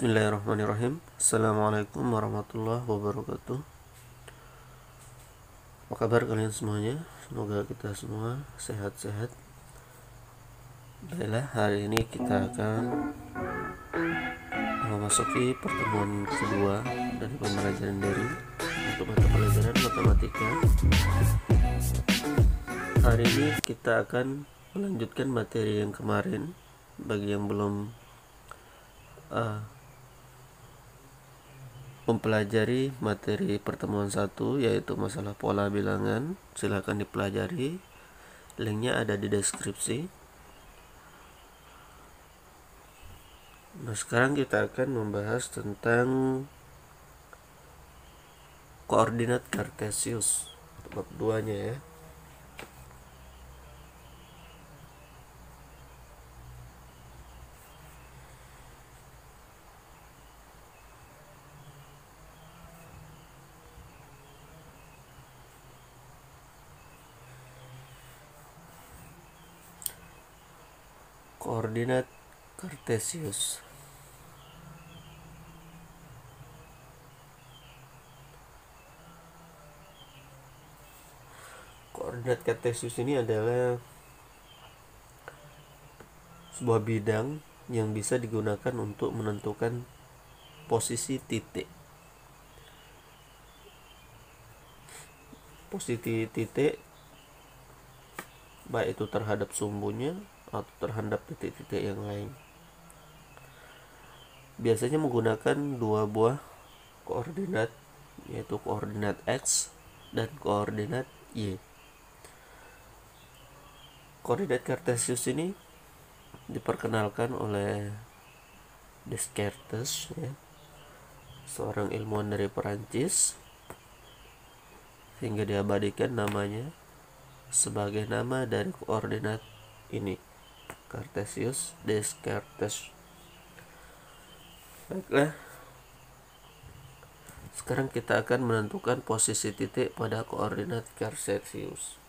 Bismillahirrahmanirrahim. Assalamualaikum warahmatullahi wabarakatuh. Apa kabar kalian semuanya? Semoga kita semua sehat-sehat. Baiklah, hari ini kita akan memasuki pertemuan kedua dari pembelajaran daring untuk mata pelajaran matematika. Hari ini kita akan melanjutkan materi yang kemarin. Bagi yang belum mempelajari materi pertemuan 1 yaitu masalah pola bilangan, silahkan dipelajari, linknya ada di deskripsi. Nah, sekarang kita akan membahas tentang koordinat Kartesius bab 2 nya ya. Koordinat Kartesius. Koordinat Kartesius ini adalah sebuah bidang yang bisa digunakan untuk menentukan posisi titik. Posisi titik baik itu terhadap sumbunya atau terhadap titik-titik yang lain. Biasanya menggunakan dua buah koordinat, yaitu koordinat X dan koordinat Y. Koordinat Kartesius ini diperkenalkan oleh Descartes ya, seorang ilmuwan dari Perancis, sehingga diabadikan namanya sebagai nama dari koordinat ini, Cartesius Descartes. Baiklah, sekarang kita akan menentukan posisi titik pada koordinat Cartesius.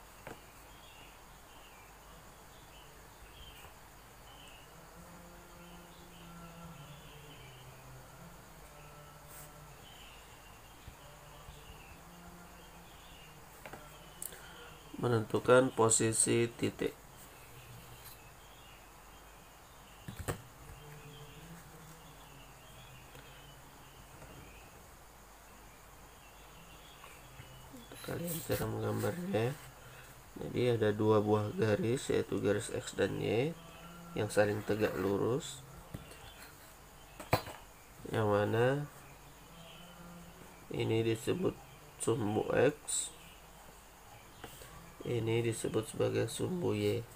Menentukan posisi titik. Kalian cara menggambarnya. Jadi ada dua buah garis, yaitu garis X dan Y yang saling tegak lurus, yang mana ini disebut sumbu X, ini disebut sebagai sumbu Y.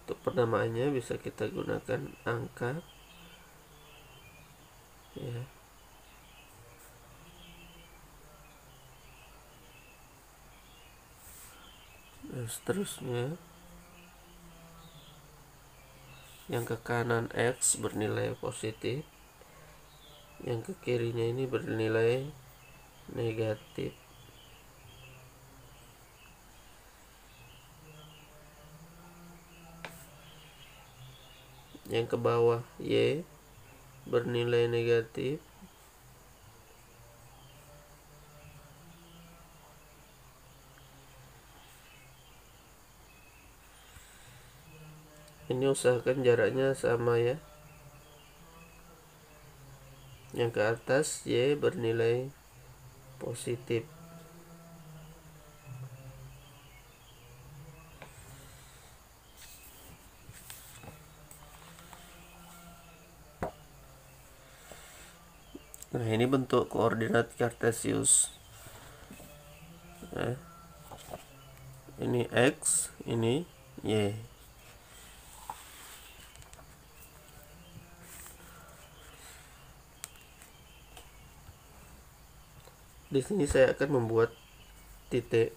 Untuk penamaannya bisa kita gunakan angka ya. Dan seterusnya, yang ke kanan X bernilai positif, yang ke kirinya ini bernilai negatif. Yang ke bawah Y bernilai negatif, ini usahakan jaraknya sama ya. Yang ke atas Y bernilai positif. Nah, ini bentuk koordinat Cartesius. Ini X, ini Y. Di sini saya akan membuat titik.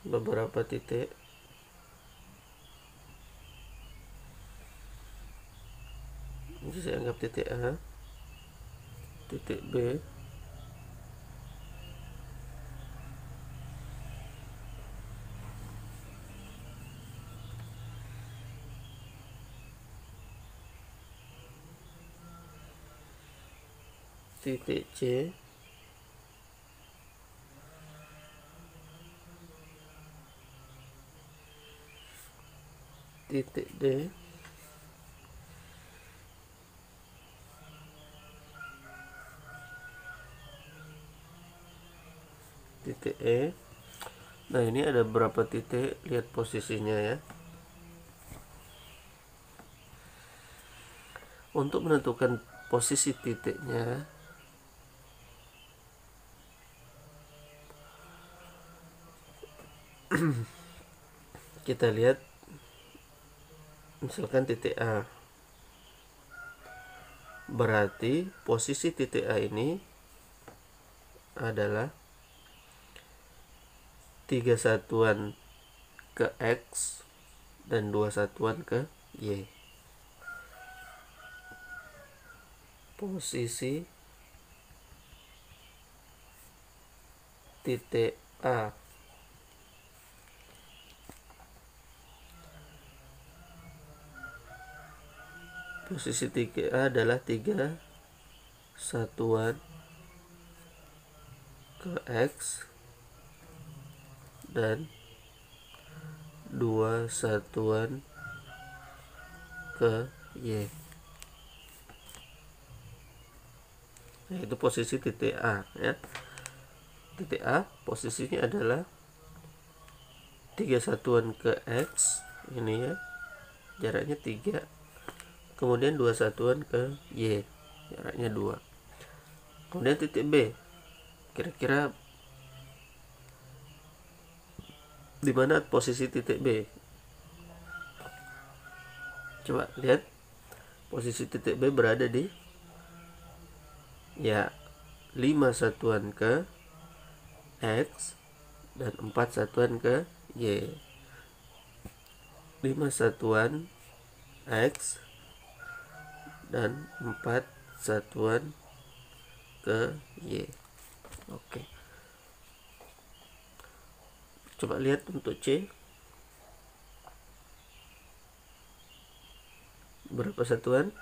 Beberapa titik. Jadi saya anggap titik A, titik B, titik C, titik D, titik E. Nah, ini ada berapa titik, lihat posisinya ya. Untuk menentukan posisi titiknya, kita lihat misalkan titik A. Berarti posisi titik A ini adalah 3 satuan ke X dan 2 satuan ke Y. Posisi titik A adalah 3 satuan ke X dan 2 satuan ke Y. Nah, itu posisi titik A ya. Titik A posisinya adalah 3 satuan ke X, ini ya, jaraknya 3. Kemudian 2 satuan ke Y, jaraknya 2. Kemudian titik B, kira-kira di mana posisi titik B? Coba lihat, posisi titik B berada di ya 5 satuan ke X dan 4 satuan ke Y. 5 satuan X dan 4 satuan ke Y. Oke. Coba lihat untuk C. Berapa satuan?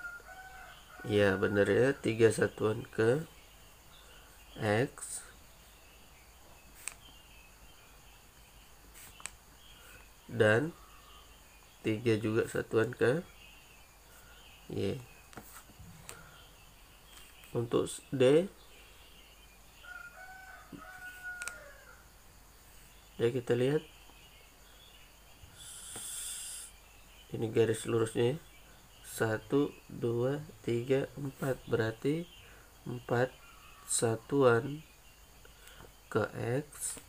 Ya, benar ya, 3 satuan ke X dan 3 juga satuan ke Y. Untuk D, ya kita lihat ini garis lurusnya 1, 2, 3, 4, berarti 4 satuan ke X.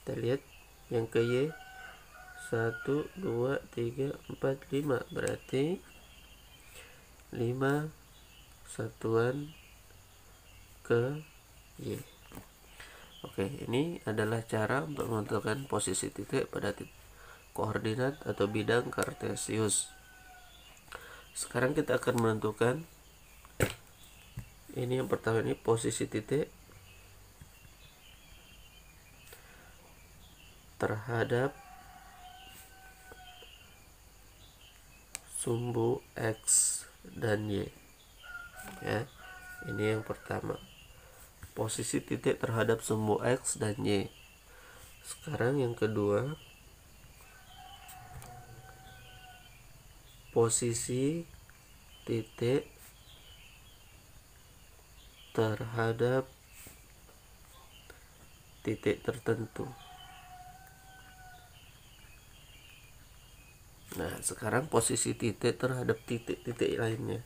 Kita lihat yang ke Y 1, 2, 3, 4, 5, berarti 5 satuan ke Y. Oke, ini adalah cara untuk menentukan posisi titik pada koordinat atau bidang kartesius. Sekarang kita akan menentukan ini, yang pertama ini posisi titik terhadap sumbu X dan Y ya. Ini yang pertama, posisi titik terhadap sumbu X dan Y. Sekarang yang kedua, posisi titik terhadap titik tertentu. Nah, sekarang posisi titik terhadap titik-titik lainnya.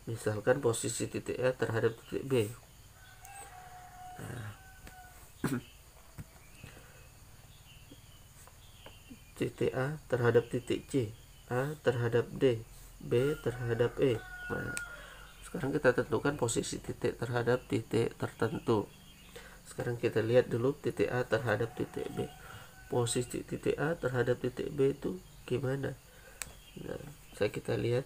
Misalkan posisi titik A terhadap titik B. Nah, titik A terhadap titik C, A terhadap D, B terhadap E. Nah, sekarang kita tentukan posisi titik terhadap titik tertentu. Sekarang kita lihat dulu titik A terhadap titik B. Posisi titik A terhadap titik B itu gimana? Nah, kita lihat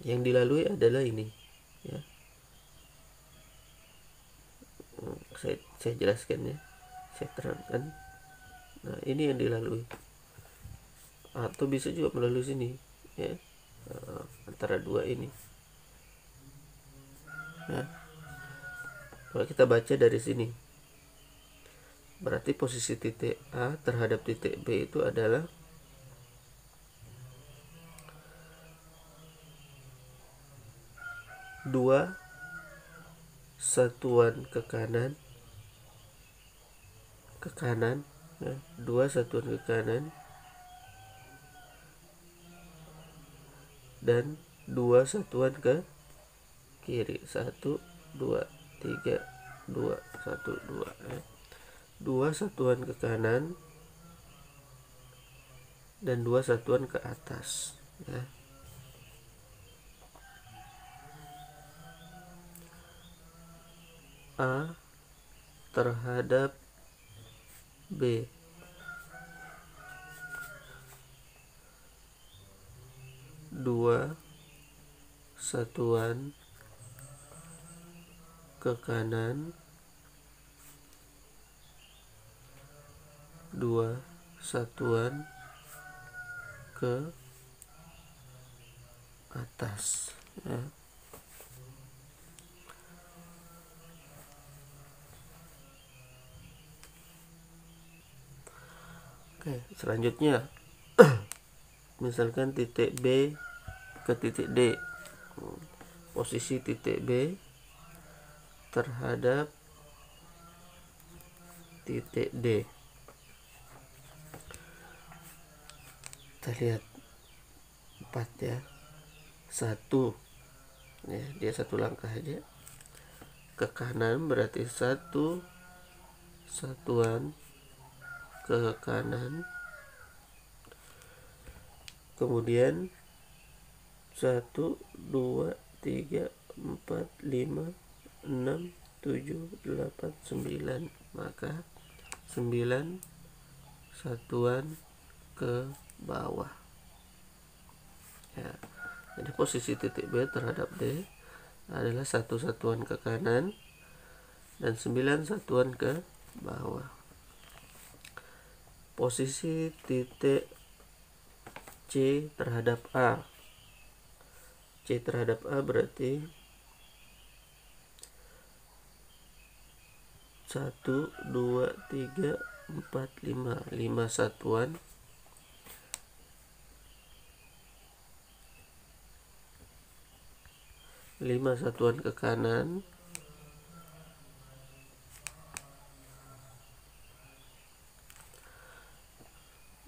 Yang dilalui adalah ini, ya. Saya jelaskan ya, saya terangkan. Nah, ini yang dilalui, atau bisa juga melalui sini, ya, antara dua ini, ya. Kalau kita baca dari sini, berarti posisi titik A terhadap titik B itu adalah dua satuan ke kanan, ya, dua satuan ke kanan dan dua satuan ke kiri. 1, 2, 3, 2, 1, 2, ya. Dua satuan ke kanan dan dua satuan ke atas, ya. A terhadap B, dua satuan ke kanan, dua satuan ke atas, ya. Oke, selanjutnya misalkan titik B ke titik D, posisi titik B terhadap titik D. Kita lihat 4, ya. 1, ya, dia satu langkah aja ke kanan, berarti 1 satuan ke kanan, kemudian 1, 2, 3, 4, 5, 6, 7, 8, 9, maka 9 satuan ke bawah, ya. Jadi posisi titik B terhadap D adalah 1 satuan ke kanan dan 9 satuan ke bawah. Posisi titik C terhadap A, C terhadap A berarti 1, 2, 3, 4, 5, 5 satuan ke kanan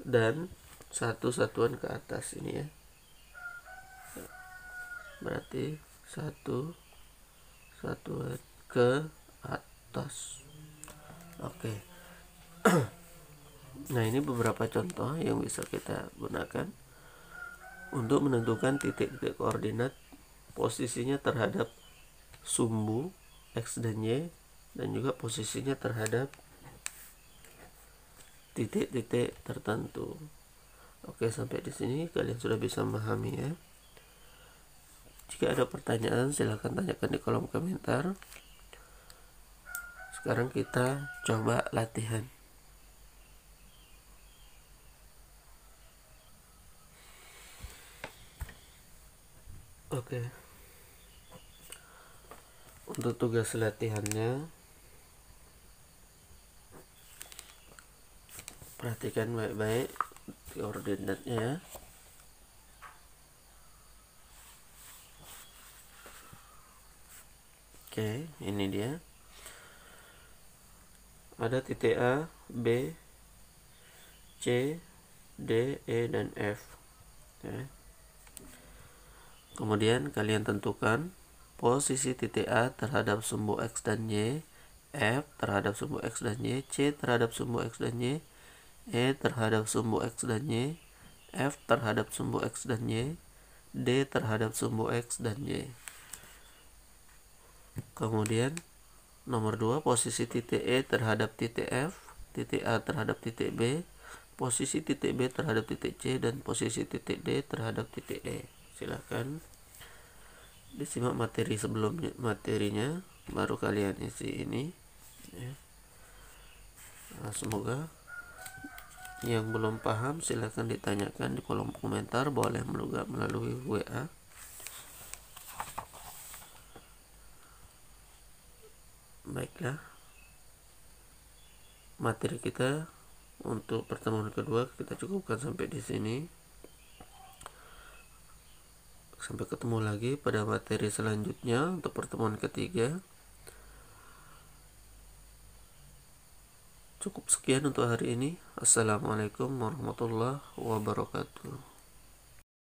dan 1 satuan ke atas, ini, ya. Berarti 1 satuan ke atas. Oke. Nah, ini beberapa contoh yang bisa kita gunakan untuk menentukan titik-titik koordinat posisinya terhadap sumbu X dan Y, dan juga posisinya terhadap titik-titik tertentu. Oke, sampai di sini kalian sudah bisa memahami, ya. Jika ada pertanyaan silahkan tanyakan di kolom komentar. Sekarang kita coba latihan. Oke. Untuk tugas latihannya, perhatikan baik-baik koordinatnya, ya. Oke, ini dia. Ada titik A, B, C, D, E, dan F, ya. Kemudian kalian tentukan posisi titik A terhadap sumbu X dan Y, F terhadap sumbu X dan Y, C terhadap sumbu X dan Y, E terhadap sumbu X dan Y, F terhadap sumbu X dan Y, D terhadap sumbu X dan Y. Kemudian nomor 2, posisi titik E terhadap titik F, titik A terhadap titik B, posisi titik B terhadap titik C, dan posisi titik D terhadap titik E. Silakan disimak materi sebelumnya, materinya baru kalian isi ini ya. Nah, semoga yang belum paham silahkan ditanyakan di kolom komentar, boleh melalui WA. Baiklah, materi kita untuk pertemuan kedua kita cukupkan sampai di sini. Sampai ketemu lagi pada materi selanjutnya untuk pertemuan ketiga. Cukup sekian untuk hari ini. Assalamualaikum warahmatullahi wabarakatuh.